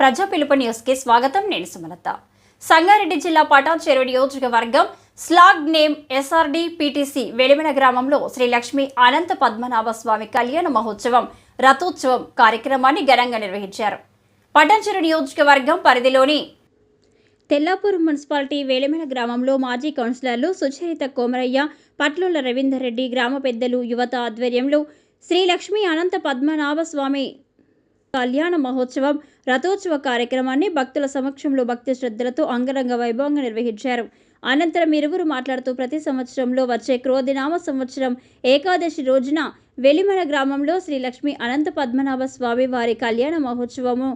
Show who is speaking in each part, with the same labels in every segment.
Speaker 1: ప్రజా పిలుపు న్యూస్ కి స్వాగతం. నేను సుమలత. సంగారెడ్డి జిల్లా పటాన్చెరు నియోజకవర్గం స్లాగ్ నేమ్ ఎస్ఆర్డి పిటిసి వెలిమెన గ్రామంలో శ్రీ లక్ష్మీ అనంత పద్మనాభ స్వామి కళ్యాణ మహోత్సవం రథోత్సవం కార్యక్రమాన్ని ఘనంగా నిర్వహించారు. పటాన్చెరు నియోజకవర్గం పరిధిలోని తెల్లాపూర్ మున్సిపాలిటీ వేలిమెన గ్రామంలో మాజీ కౌన్సిలర్లు సుచరిత కోమరయ్య, పట్లూల రవీందర్ రెడ్డి, గ్రామ పెద్దలు, యువత ఆధ్వర్యంలో శ్రీ లక్ష్మీ అనంత పద్మనాభ స్వామి కళ్యాణ మహోత్సవం రథోత్సవ కార్యక్రమాన్ని భక్తుల సమక్షంలో భక్తి శ్రద్ధలతో అంగరంగ వైభవంగా నిర్వహించారు. అనంతరం ఇరువురు మాట్లాడుతూ ప్రతి సంవత్సరంలో వచ్చే క్రోధినామ సంవత్సరం ఏకాదశి రోజున వెలిమెన గ్రామంలో శ్రీ లక్ష్మీ అనంత పద్మనాభ స్వామి వారి కళ్యాణ మహోత్సవము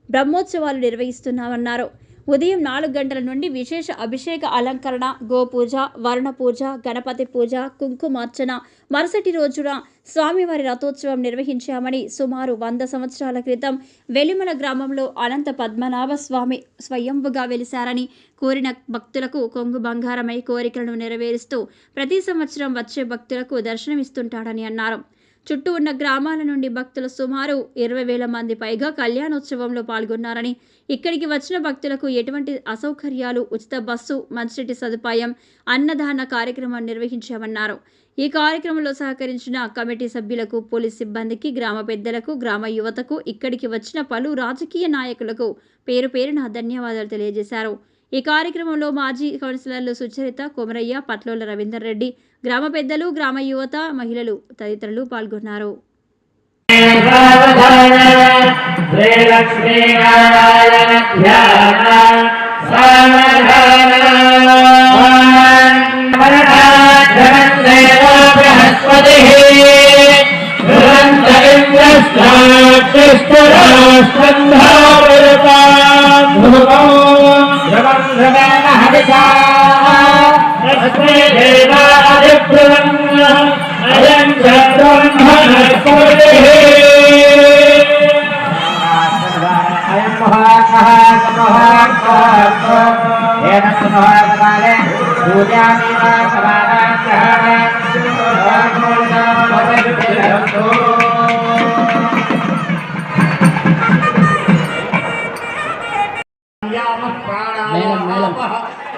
Speaker 1: బ్రహ్మోత్సవాలు నిర్వహిస్తున్నామన్నారు. ఉదయం 4 గంటల నుండి విశేష అభిషేక అలంకరణ, గోపూజ, వరుణ పూజ, గణపతి పూజ, కుంకుమార్చన, మరుసటి రోజున స్వామివారి రథోత్సవం నిర్వహించామని, సుమారు 100 సంవత్సరాల క్రితం వెలిమెన గ్రామంలో అనంత పద్మనాభ స్వామి స్వయంభుగా వెలిశారని, కోరిన భక్తులకు కొంగు బంగారమై కోరికలను నెరవేరుస్తూ ప్రతి సంవత్సరం వచ్చే భక్తులకు దర్శనమిస్తుంటాడని అన్నారు. చుట్టూ ఉన్న గ్రామాల నుండి భక్తులు సుమారు 20,000 మంది పైగా కళ్యాణోత్సవంలో పాల్గొన్నారని, ఇక్కడికి వచ్చిన భక్తులకు ఎటువంటి అసౌకర్యాలు, ఉచిత బస్సు, మంచినీటి సదుపాయం, అన్నదాన కార్యక్రమాన్ని నిర్వహించామన్నారు. ఈ కార్యక్రమంలో సహకరించిన కమిటీ సభ్యులకు, పోలీస్ సిబ్బందికి, గ్రామ పెద్దలకు, గ్రామ యువతకు, ఇక్కడికి వచ్చిన పలు రాజకీయ నాయకులకు పేరు పేరున ధన్యవాదాలు తెలియజేశారు. ఈ కార్యక్రమంలో మాజీ కౌన్సిలర్లు సుచరిత కోమరయ్య, పట్లూల రవీందర్ రెడ్డి, గ్రామ పెద్దలు, గ్రామ యువత, మహిళలు తదితరులు పాల్గొన్నారు.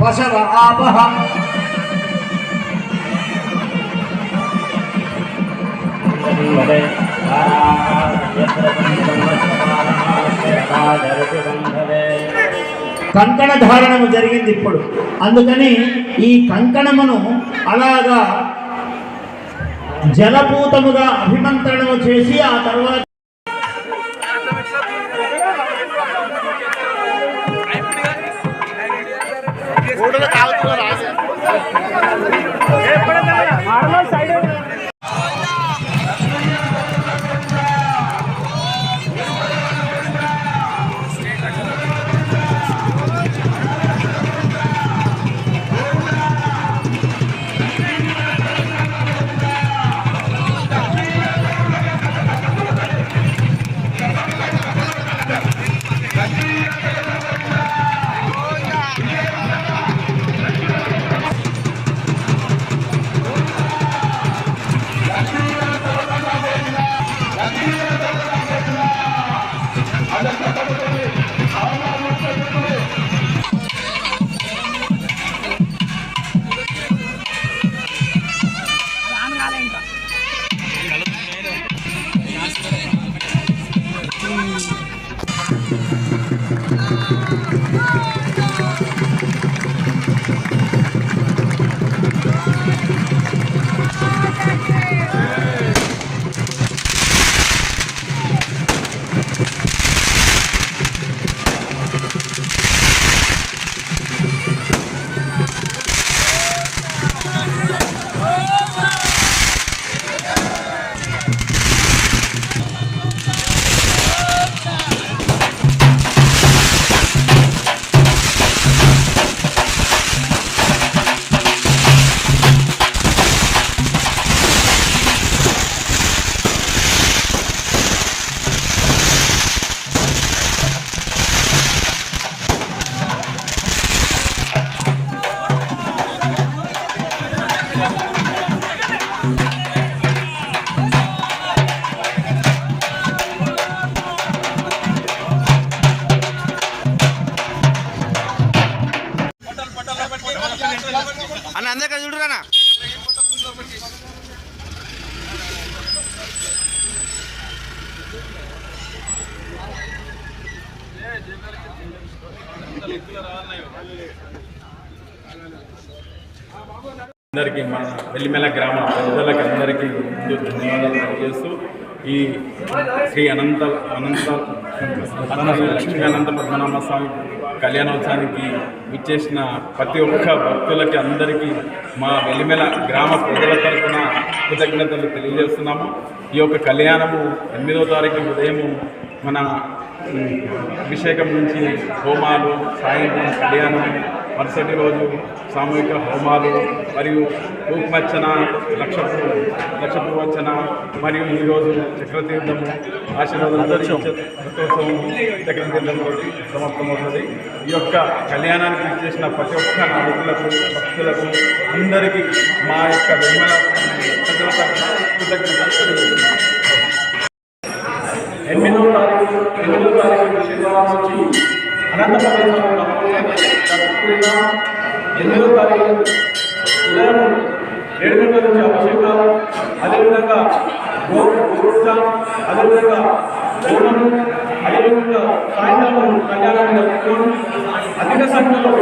Speaker 2: పశవ ఆపహ కంకణ ధారణము జరిగింది ఇప్పుడు. అందుకని ఈ కంకణమును అలాగా జలపూతముగా అభిమంత్రణము చేసి ఆ తర్వాత
Speaker 3: అందరికీ మన వెల్లిమెల గ్రామ ప్రజలకి అందరికీ ముందు ధన్యవాదాలు తెలియజేస్తూ ఈ శ్రీ లక్ష్మీ అనంత పద్మనాభ స్వామి కళ్యాణోత్సవానికి విచ్చేసిన ప్రతి ఒక్క భక్తులకి అందరికీ మా వెల్లిమెల గ్రామ ప్రజల తరఫున కృతజ్ఞతలు తెలియజేస్తున్నాము. ఈ యొక్క కళ్యాణము 8వ తారీఖు ఉదయము మన అభిషేకం నుంచి హోమాలు, సాయంత్రం కళ్యాణం, మరుసటి రోజు సామూహిక హోమాలు మరియు ఊక్మర్చన, లక్షపూర్వచన మరియు ఈరోజు చక్రతీర్థము ఆశీర్వాదం రథోత్సవం చక్రతీర్థంతో సమాప్తమవుతుంది. ఈ యొక్క కళ్యాణానికి చేసిన ప్రతి ఒక్క నాయకులకు, భక్తులకు అందరికీ మా యొక్క వెల్లిమెల ప్రజల తరఫున కృతజ్ఞతలు తెలియజేస్తున్నాం. 8వ తారీఖు శనివారం నుంచి అనంతపురం జరుపుకుంటున్నాం. 8వ తారీఖు ఉదయం 7 గంటల నుంచి అభిషేకాలు, అదేవిధంగా పూజ, అదేవిధంగా హోమము, అదేవిధంగా సాయంత్రం కళ్యాణాన్ని జరుపుకోవడం. అధిక సంఖ్యలో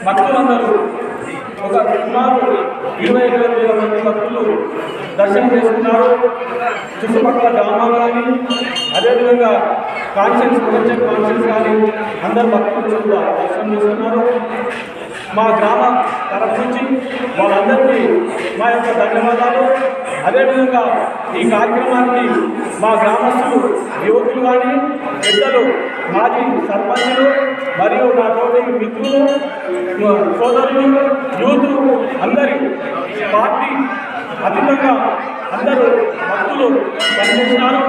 Speaker 3: భక్తులందరూ ఒక సుమారు 25,000 మంది భక్తులు దర్శనం చేసుకున్నారు. చుట్టుపక్కల గ్రామాలు కానీ, అదేవిధంగా కాన్షియన్స్ కానీ అందరు భక్తులు కూడా దర్శనం చేసుకున్నారు. మా గ్రామ తరఫు నుంచి వాళ్ళందరికీ మా యొక్క ధన్యవాదాలు. అదేవిధంగా ఈ కార్యక్రమానికి మా గ్రామస్తులు, యువకులు కానీ, పెద్దలు, మాజీ సర్పంచులు మరియు నా తోటి మిత్రులు, సోదరులు, యూత్ అందరి పార్టీ అతీతంగా అందరూ భక్తులు పనిచేస్తున్నారు.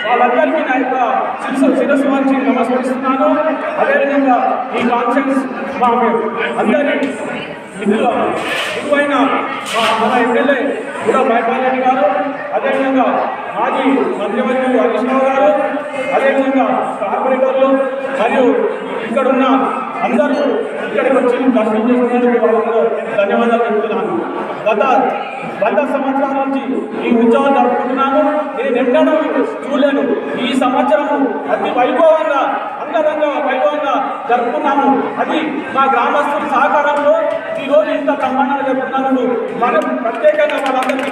Speaker 3: వాళ్ళందరికీ నా యొక్క శిరస్సు వంచి నమస్కరిస్తున్నాను. అదేవిధంగా ఈ కాన్ఫరెన్స్ మా అందరి గురువైన మన ఎమ్మెల్యే కూడా బైపాలరెడ్డి గారు, అదేవిధంగా మాజీ మంత్రివర్యులు హరీష్ రావు గారు, అదేవిధంగా కార్పొరేటర్లు మరియు ఇక్కడున్న అందరూ ఇక్కడికి వచ్చి దర్శనం చేసుకునేందుకు వాళ్ళకు ధన్యవాదాలు చెప్తున్నాను. గత 100 సంవత్సరాల నుంచి ఈ ఉత్సవం జరుపుకుంటున్నాను. నేను ఎన్నడూ చూడలేను. ఈ సంవత్సరము అతి వైభవంగా, అంగరంగ వైభవంగా జరుపుకున్నాము. అది మా గ్రామస్తుల సహకారంలో ఈరోజు ఇంత బ్రహ్మాండంగా జరుపుకున్నాను. మనం ప్రత్యేకంగా వాళ్ళందరికీ